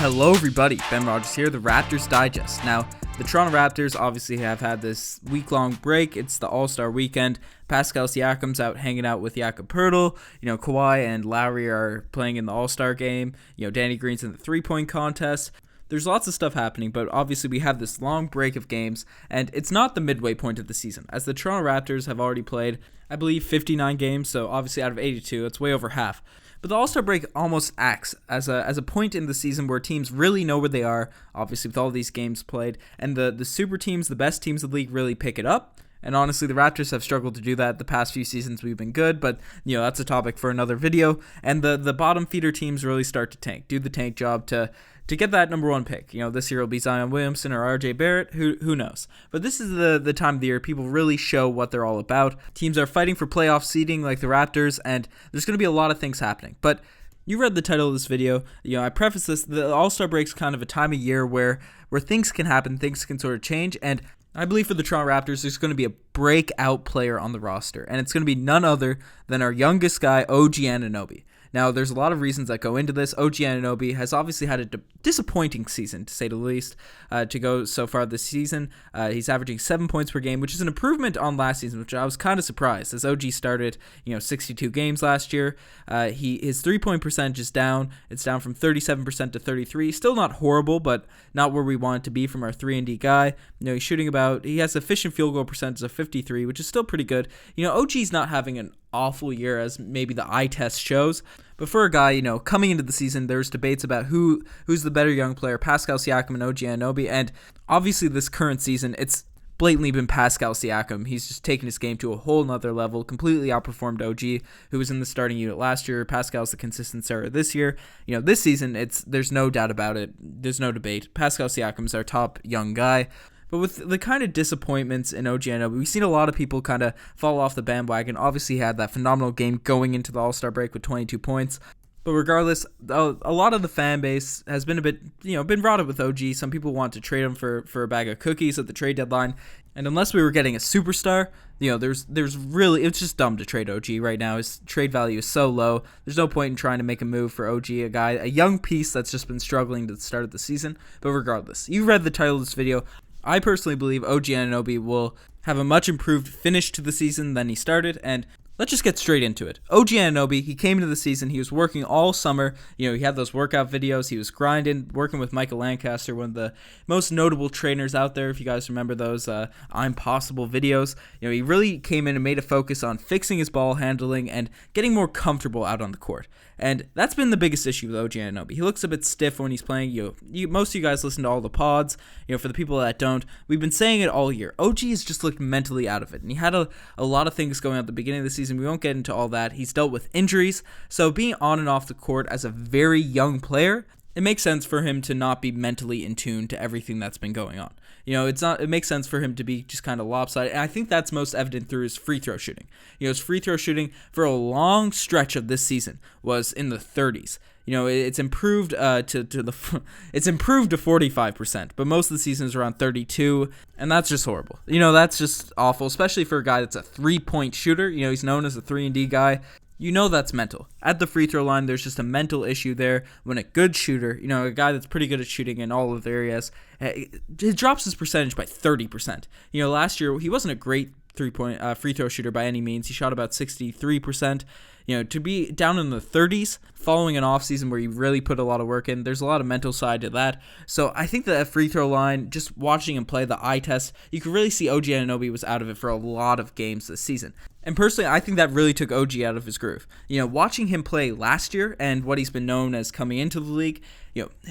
Hello everybody, Ben Rogers here, the Raptors Digest. Now, the Toronto Raptors obviously have had this week-long break. It's the All-Star weekend. Pascal Siakam's out hanging out with Jakob Poeltl. Kawhi and Lowry are playing in the All-Star game. Danny Green's in the three-point contest. There's lots of stuff happening, but obviously we have this long break of games, and it's not the midway point of the season, as the Toronto Raptors have already played, I believe, 59 games, so obviously out of 82, it's way over half. But the All-Star break almost acts as a point in the season where teams really know where they are, obviously with all these games played, and the super teams, the best teams of the league, really pick it up. And honestly, the Raptors have struggled to do that. The past few seasons we've been good, but that's a topic for another video. And the bottom feeder teams really start to tank, do the tank job to get that number one pick. This year it'll be Zion Williamson or RJ Barrett, who knows. But this is the time of the year people really show what they're all about. Teams are fighting for playoff seeding like the Raptors, and there's going to be a lot of things happening. But you read the title of this video. I preface this, the All-Star break's kind of a time of year where things can happen, things can sort of change, and I believe for the Toronto Raptors, there's going to be a breakout player on the roster, and it's going to be none other than our youngest guy, OG Anunoby. Now, there's a lot of reasons that go into this. OG Anunoby has obviously had a disappointing season, to say the least, to go so far this season. He's averaging 7 points per game, which is an improvement on last season, which I was kind of surprised, as OG started 62 games last year. His three-point percentage is down. It's down from 37% to 33%. Still not horrible, but not where we want it to be from our 3-and-D guy. He's shooting he has efficient field goal percentage of 53%, which is still pretty good. OG's not having an awful year as maybe the eye test shows, but for a guy coming into the season, there's debates about who's the better young player, Pascal Siakam and OG Anunoby, and obviously this current season it's blatantly been Pascal Siakam. He's just taken his game to a whole nother level, completely outperformed OG, who was in the starting unit last year. Pascal's the consistent starter this year. This season there's no doubt about it, there's no debate. Pascal Siakam's our top young guy. But with the kind of disappointments in OG Anunoby, we've seen a lot of people kind of fall off the bandwagon. Obviously, he had that phenomenal game going into the All-Star break with 22 points. But regardless, a lot of the fan base has been a bit, been rotted with OG. Some people want to trade him for a bag of cookies at the trade deadline. And unless we were getting a superstar, there's really, it's just dumb to trade OG right now. His trade value is so low. There's no point in trying to make a move for OG, a young piece that's just been struggling to the start of the season. But regardless, you read the title of this video. I personally believe OG Anunoby will have a much improved finish to the season than he started, and let's just get straight into it. OG Anunoby, he came into the season, he was working all summer, he had those workout videos, he was grinding, working with Michael Lancaster, one of the most notable trainers out there, if you guys remember those I'm Possible videos. He really came in and made a focus on fixing his ball handling and getting more comfortable out on the court. And that's been the biggest issue with OG Anunoby. He looks a bit stiff when he's playing. Most of you guys listen to all the pods. For the people that don't, we've been saying it all year. OG has just looked mentally out of it. And he had a lot of things going on at the beginning of the season. We won't get into all that. He's dealt with injuries. So being on and off the court as a very young player, it makes sense for him to not be mentally in tune to everything that's been going on. It makes sense for him to be just kind of lopsided, and I think that's most evident through his free throw shooting. His free throw shooting for a long stretch of this season was in the 30s. It's improved it's improved to 45%, but most of the season is around 32, and that's just horrible. That's just awful, especially for a guy that's a 3-point shooter. He's known as a 3-and-D guy. That's mental. At the free throw line, there's just a mental issue there when a good shooter, a guy that's pretty good at shooting in all of the areas, it drops his percentage by 30%. Last year, he wasn't a great three-point free throw shooter by any means. He shot about 63%. To be down in the 30s following an offseason where you really put a lot of work in, there's a lot of mental side to that. So I think that free throw line, just watching him play the eye test, you could really see OG Anunoby was out of it for a lot of games this season. And personally, I think that really took OG out of his groove. Watching him play last year and what he's been known as coming into the league,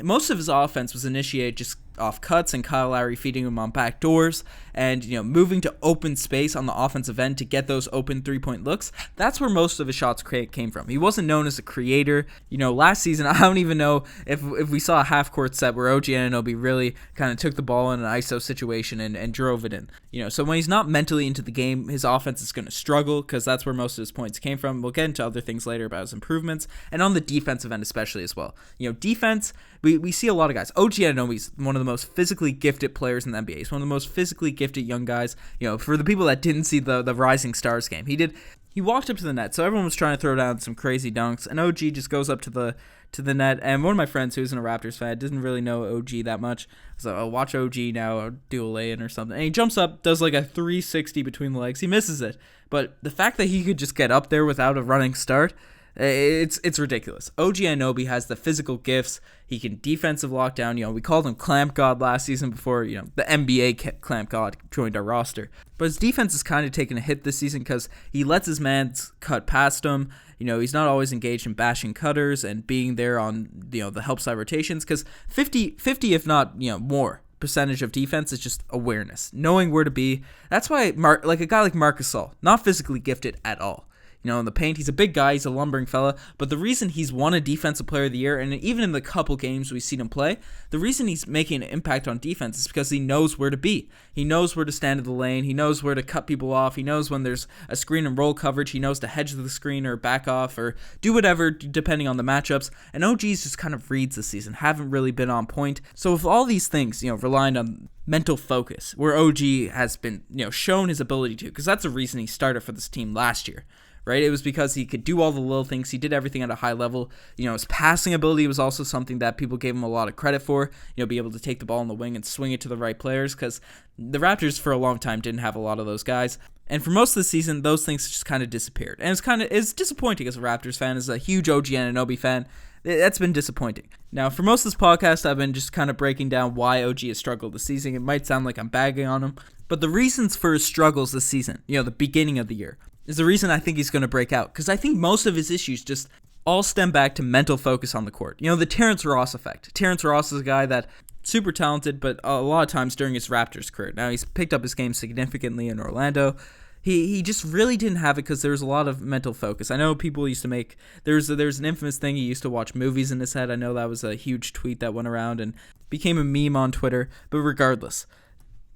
most of his offense was initiated just off cuts and Kyle Lowry feeding him on back doors and, moving to open space on the offensive end to get those open three-point looks. That's where most of his shots came from. He wasn't known as a creator. Last season, I don't even know if we saw a half-court set where OG Anunoby really kind of took the ball in an ISO situation and drove it in. So when he's not mentally into the game, his offense is going to struggle because that's where most of his points came from. We'll get into other things later about his improvements, and on the defensive end especially as well. Defense, we see a lot of guys. OG Anunoby's one of the most physically gifted players in the NBA. He's one of the most physically gifted young guys. For the people that didn't see the Rising Stars game, he did he walked up to the net, so everyone was trying to throw down some crazy dunks, and OG just goes up to the net, and one of my friends who's a Raptors fan didn't really know OG that much. So I'll watch OG now do a lay-in or something. And he jumps up, does like a 360 between the legs. He misses it. But the fact that he could just get up there without a running start, it's ridiculous. OG Anunoby has the physical gifts. He can defensive lockdown. We called him Clamp God last season before, the NBA Clamp God joined our roster. But his defense is kind of taking a hit this season because he lets his man cut past him. He's not always engaged in bashing cutters and being there on, the help side rotations because 50, if not, more percentage of defense is just awareness, knowing where to be. That's why, a guy like Marc Gasol, not physically gifted at all. In the paint, he's a big guy, he's a lumbering fella, but the reason he's won a Defensive Player of the Year, and even in the couple games we've seen him play, the reason he's making an impact on defense is because he knows where to be. He knows where to stand in the lane, he knows where to cut people off, he knows when there's a screen and roll coverage, he knows to hedge the screen or back off or do whatever depending on the matchups, and OG's just kind of reads this season, haven't really been on point. So with all these things, relying on mental focus, where OG has been, shown his ability to, because that's the reason he started for this team last year. Right? It was because he could do all the little things. He did everything at a high level. His passing ability was also something that people gave him a lot of credit for. Be able to take the ball in the wing and swing it to the right players because the Raptors for a long time didn't have a lot of those guys. And for most of the season, those things just kind of disappeared. And it's disappointing as a Raptors fan, as a huge OG Anunoby fan. That's been disappointing. Now, for most of this podcast, I've been just kind of breaking down why OG has struggled this season. It might sound like I'm bagging on him, but the reasons for his struggles this season, the beginning of the year, is the reason I think he's going to break out. Because I think most of his issues just all stem back to mental focus on the court. The Terrence Ross effect. Terrence Ross is a guy that super talented, but a lot of times during his Raptors career. Now, he's picked up his game significantly in Orlando. He just really didn't have it because there was a lot of mental focus. I know people used to make... There's an infamous thing, he used to watch movies in his head. I know that was a huge tweet that went around and became a meme on Twitter. But regardless,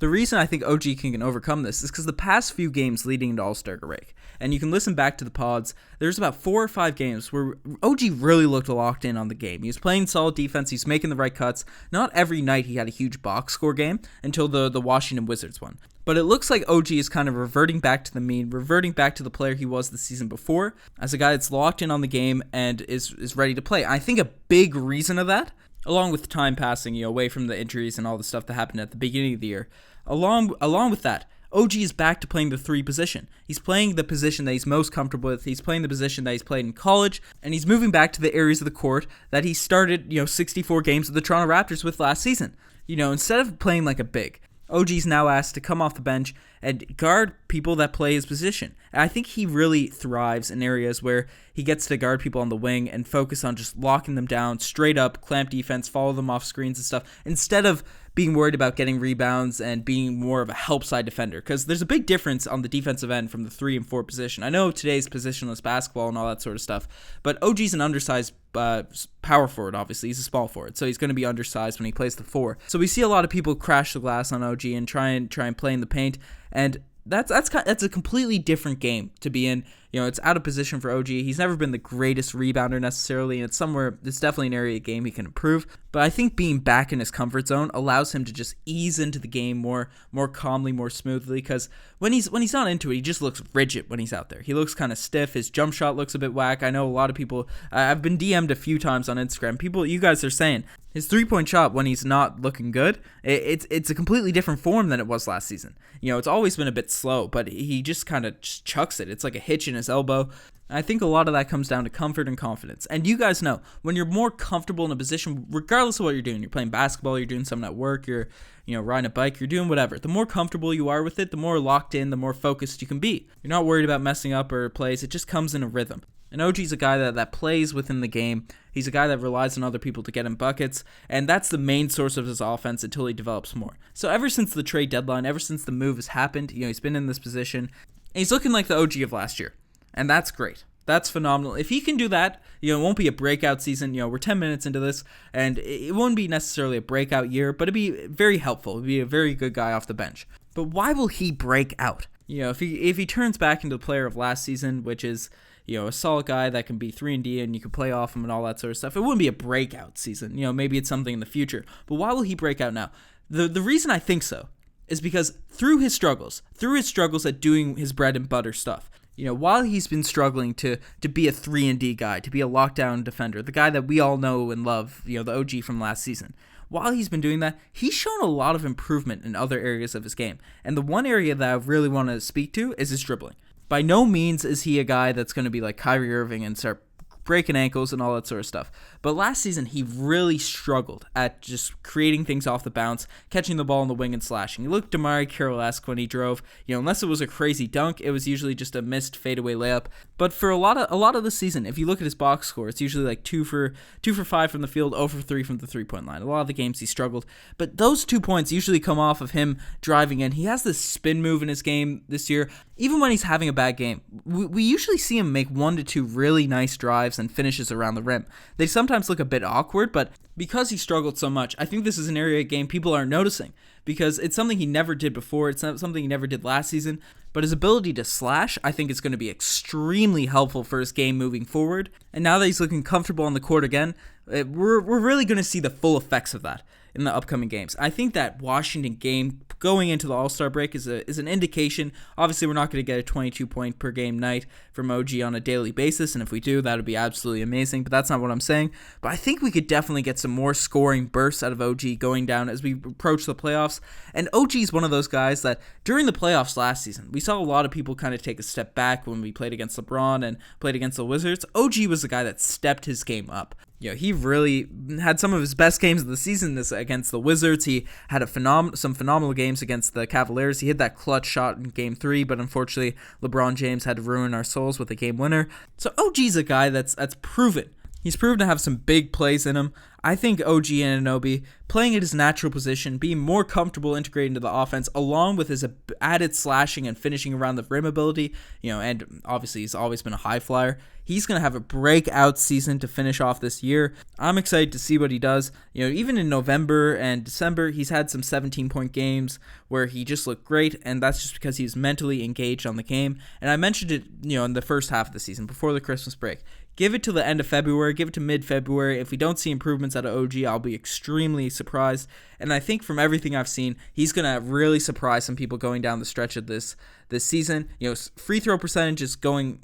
the reason I think OG can overcome this is because the past few games leading into All-Star break, and you can listen back to the pods, there's about 4 or 5 games where OG really looked locked in on the game. He was playing solid defense, he was making the right cuts. Not every night he had a huge box score game until the Washington Wizards one. But it looks like OG is kind of reverting back to the mean, reverting back to the player he was the season before, as a guy that's locked in on the game and is ready to play. I think a big reason of that, along with time passing, away from the injuries and all the stuff that happened at the beginning of the year, along with that, OG is back to playing the 3 position. He's playing the position that he's most comfortable with. He's playing the position that he's played in college, and he's moving back to the areas of the court that he started, 64 games with the Toronto Raptors with last season. Instead of playing like a big, OG's now asked to come off the bench and guard people that play his position. And I think he really thrives in areas where he gets to guard people on the wing and focus on just locking them down, straight up, clamp defense, follow them off screens and stuff, instead of being worried about getting rebounds and being more of a help side defender. Because there's a big difference on the defensive end from the 3 and 4 position. I know today's positionless basketball and all that sort of stuff, but OG's an undersized power forward, obviously. He's a small forward, so he's going to be undersized when he plays the 4. So we see a lot of people crash the glass on OG and try and play in the paint, and that's a completely different game to be in. It's out of position for OG. He's never been the greatest rebounder necessarily, and it's definitely an area of game he can improve. But I think being back in his comfort zone allows him to just ease into the game more calmly, more smoothly. Because when he's not into it, he just looks rigid when he's out there. He looks kind of stiff. His jump shot looks a bit whack. I know a lot of people. I've been DM'd a few times on Instagram. You guys are saying his 3-point shot when he's not looking good, it's a completely different form than it was last season. It's always been a bit slow, but he just kind of chucks it. It's like a hitch in his elbow. I think a lot of that comes down to comfort and confidence. And you guys know, when you're more comfortable in a position, regardless of what you're doing, you're playing basketball, you're doing something at work, you're riding a bike, you're doing whatever. The more comfortable you are with it, the more locked in, the more focused you can be. You're not worried about messing up or plays. It just comes in a rhythm. And OG's a guy that plays within the game. He's a guy that relies on other people to get him buckets, and that's the main source of his offense until he develops more. So ever since the trade deadline, ever since the move has happened, he's been in this position, and he's looking like the OG of last year. And that's great. That's phenomenal. If he can do that, it won't be a breakout season. We're 10 minutes into this, and it won't be necessarily a breakout year, but it'd be very helpful. It'd be a very good guy off the bench. But why will he break out? If he turns back into the player of last season, which is a solid guy that can be 3-and-D and you can play off him and all that sort of stuff, it wouldn't be a breakout season. Maybe it's something in the future. But why will he break out now? The reason I think so is because through his struggles at doing his bread and butter stuff, While he's been struggling to be a 3-and-D guy, to be a lockdown defender, the guy that we all know and love, the OG from last season, while he's been doing that, he's shown a lot of improvement in other areas of his game. And the one area that I really want to speak to is his dribbling. By no means is he a guy that's going to be like Kyrie Irving and start breaking ankles and all that sort of stuff. But last season, he really struggled at just creating things off the bounce, catching the ball in the wing and slashing. He looked Damari Carroll-esque when he drove. Unless it was a crazy dunk, it was usually just a missed fadeaway layup. But for a lot of the season, if you look at his box score, it's usually like 2 for 5 from the field, 0 for 3 from the three-point line. A lot of the games he struggled. But those 2 points usually come off of him driving in. He has this spin move in his game this year. Even when he's having a bad game, we usually see him make 1 to 2 really nice drives and finishes around the rim. They sometimes look a bit awkward, but because he struggled so much, I think this is an area of game people aren't noticing because it's something he never did before. It's not something he never did last season, but his ability to slash, I think, is going to be extremely helpful for his game moving forward. And now that he's looking comfortable on the court again, we're really going to see the full effects of that in the upcoming games. I think that Washington game going into the All-Star break is an indication. Obviously, we're not going to get a 22-point per game night from OG on a daily basis, and if we do, that would be absolutely amazing, but that's not what I'm saying. But I think we could definitely get some more scoring bursts out of OG going down as we approach the playoffs, and OG is one of those guys that during the playoffs last season, we saw a lot of people kind of take a step back when we played against LeBron and played against the Wizards. OG was the guy that stepped his game up. He really had some of his best games of the season against the Wizards. He had some phenomenal games against the Cavaliers. He hit that clutch shot in Game 3, but unfortunately, LeBron James had to ruin our souls with a game winner. So OG's a guy that's proven. He's proven to have some big plays in him. I think OG Anunoby, playing at his natural position, being more comfortable integrating into the offense, along with his added slashing and finishing around the rim ability, and obviously he's always been a high flyer. He's going to have a breakout season to finish off this year. I'm excited to see what he does. Even in November and December, he's had some 17-point games where he just looked great, and that's just because he's mentally engaged on the game. And I mentioned it, in the first half of the season, before the Christmas break. Give it to the end of February, give it to mid-February. If we don't see improvements out of OG, I'll be extremely surprised. And I think from everything I've seen, he's going to really surprise some people going down the stretch of this season. Free throw percentage is going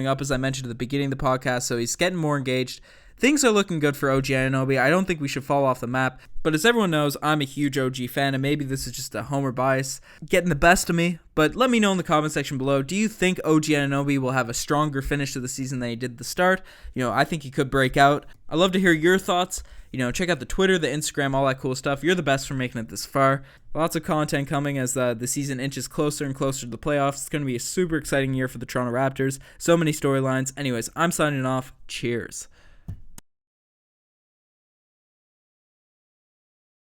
up, as I mentioned at the beginning of the podcast, so he's getting more engaged. Things are looking good for OG Anunoby. I don't think we should fall off the map, but as everyone knows, I'm a huge OG fan, and maybe this is just a homer bias getting the best of me, but let me know in the comment section below. Do you think OG Anunoby will have a stronger finish to the season than he did at the start? I think he could break out. I'd love to hear your thoughts. Check out the Twitter, the Instagram, all that cool stuff. You're the best for making it this far. Lots of content coming as the season inches closer and closer to the playoffs. It's going to be a super exciting year for the Toronto Raptors. So many storylines. Anyways, I'm signing off. Cheers.